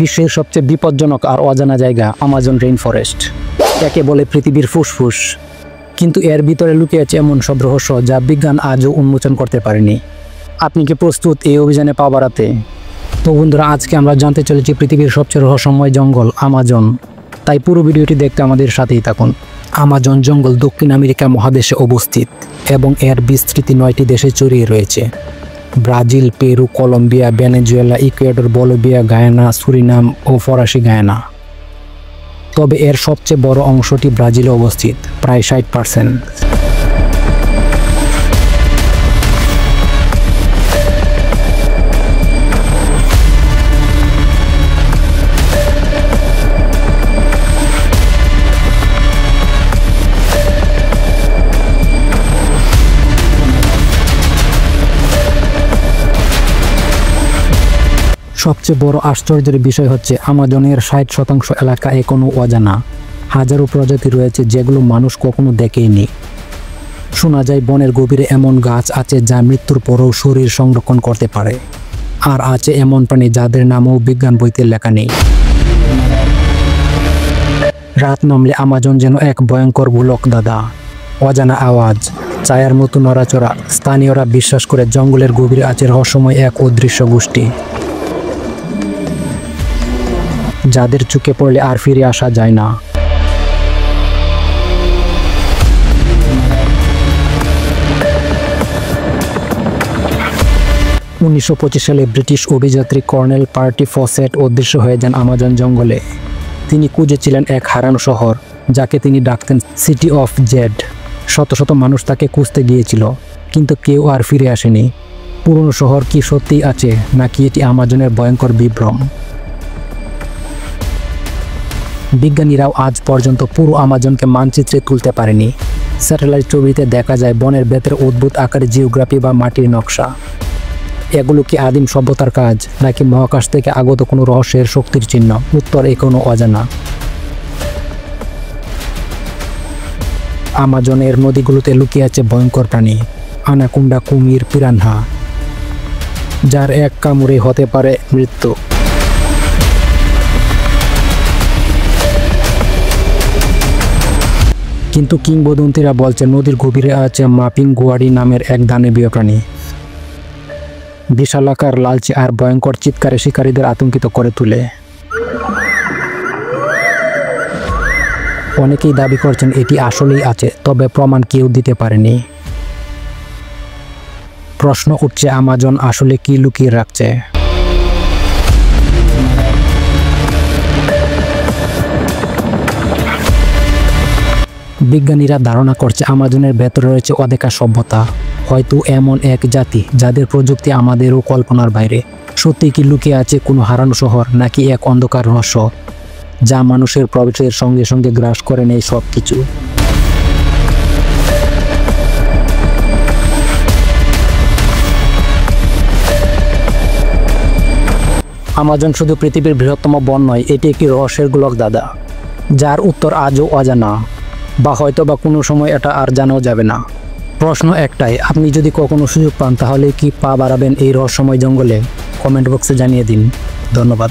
বিশ্বের সবচেয়ে বিপজ্জনক আর অজানা জায়গা আমাজন রেইন ফরেস্ট। একে বলে পৃথিবীর ফুসফুস, কিন্তু এর ভিতরে লুকিয়ে আছে এমন সব রহস্য যা বিজ্ঞান আজও উন্মোচন করতে পারেনি। আপনি কি প্রস্তুত এই অভিযানে পা বাড়াতে? তো বন্ধুরা, আজকে আমরা জানতে চলেছি পৃথিবীর সবচেয়ে রহস্যময় জঙ্গল আমাজন। তাই পুরো ভিডিওটি দেখতে আমাদের সাথেই থাকুন। আমাজন জঙ্গল দক্ষিণ আমেরিকা মহাদেশে অবস্থিত এবং এর বিস্তৃতি 9টি দেশে ছড়িয়ে রয়েছে: Brazil, Peru, Colombia, Venezuela, Ecuador, Bolivia, Guyana, Suriname ও ফরাসি গায়ানা। তবে এর সবচেয়ে বড় অংশটি ব্রাজিলে অবস্থিত, প্রায় 60%। সবচেয়ে বড় আশ্চর্যের বিষয় হচ্ছে আমাজনের 60% এলাকা এখনও অজানা। হাজারো প্রজাতি রয়েছে যেগুলো মানুষ কখনো দেখেনি। শোনা যায় বনের গভীরে এমন গাছ আছে যা মৃত্যুর পরেও শরীর সংরক্ষণ করতে পারে, আর আছে এমন প্রাণী যাদের নামও বিজ্ঞান বইতে লেখা নেই। রাত নামলে আমাজন যেন এক ভয়ঙ্কর ভুলক দাদা। অজানা আওয়াজ, ছায়ার মতো নড়াচড়া। স্থানীয়রা বিশ্বাস করে জঙ্গলের গভীরে আছে রহস্যময় এক অদৃশ্য গোষ্ঠী, যাদের চোখে পড়লে আর ফিরে আসা যায় না। 1925 সালে ব্রিটিশ অভিযাত্রী কর্নেল পার্টি ফসেট অদৃশ্য হয়ে যান আমাজন জঙ্গলে। তিনি খুঁজেছিলেন এক হারানো শহর, যাকে তিনি ডাকতেন সিটি অফ জেড। শত শত মানুষ তাকে খুঁজতে গিয়েছিল, কিন্তু কেউ আর ফিরে আসেনি। পুরনো শহর কি সত্যিই আছে, নাকি এটি আমাজনের ভয়ঙ্কর বিভ্রম? বিজ্ঞানীরাও আজ পর্যন্ত পুরো আমাজনকে মানচিত্রে তুলতে পারেনি। স্যাটেলাইট ছবিতে দেখা যায় বনের ভেতরে অদ্ভুত আকারে জিওগ্রাফি বা মাটির নকশা। এগুলো কি আদিম সভ্যতার কাজ, নাকি মহাকাশ থেকে আগত কোনো রহস্যের শক্তির চিহ্ন? উত্তর এখনো অজানা। আমাজনের নদীগুলোতে লুকিয়ে আছে ভয়ঙ্কর প্রাণী, আনাকোন্ডা, কুমির, পিরানহা, যার এক কামড়ে হতে পারে মৃত্যু। কিন্তু কিংবদন্তিরা বলছে নদীর গভীরে আছে মাপিং গুয়ারি নামের এক দানবীয় প্রাণী। বিশালাকার, লালচে আর ভয়ঙ্কর চিৎকারে শিকারীদের আতঙ্কিত করে তোলে। অনেকেই দাবি করছেন এটি আসলেই আছে, তবে প্রমাণ কেউ দিতে পারেনি। প্রশ্ন উঠছে, আমাজন আসলে কি লুকিয়ে রাখছে? বিজ্ঞানীরা ধারণা করছে আমাজনের ভেতরে রয়েছে অদেখা সভ্যতা, হয়তো এমন এক জাতি যাদের প্রযুক্তি আমাদেরও কল্পনার বাইরে। সত্যি কি লুকিয়ে আছে কোনো হারানো শহর, নাকি এক অন্ধকার রহস্য যা মানুষের প্রবেশের সঙ্গে সঙ্গে গ্রাস করে নেয় সব কিছু? আমাজন শুধু পৃথিবীর বৃহত্তম বন নয়, এটি একটি রহস্যের গোলক দাদা, যার উত্তর আজও অজানা, বা হয়তো বা কোনো সময় এটা আর জানাও যাবে না। প্রশ্ন একটাই, আপনি যদি কখনো সুযোগ পান তাহলে কি পা বাড়াবেন এই রহস্যময় জঙ্গলে? কমেন্ট বক্সে জানিয়ে দিন। ধন্যবাদ।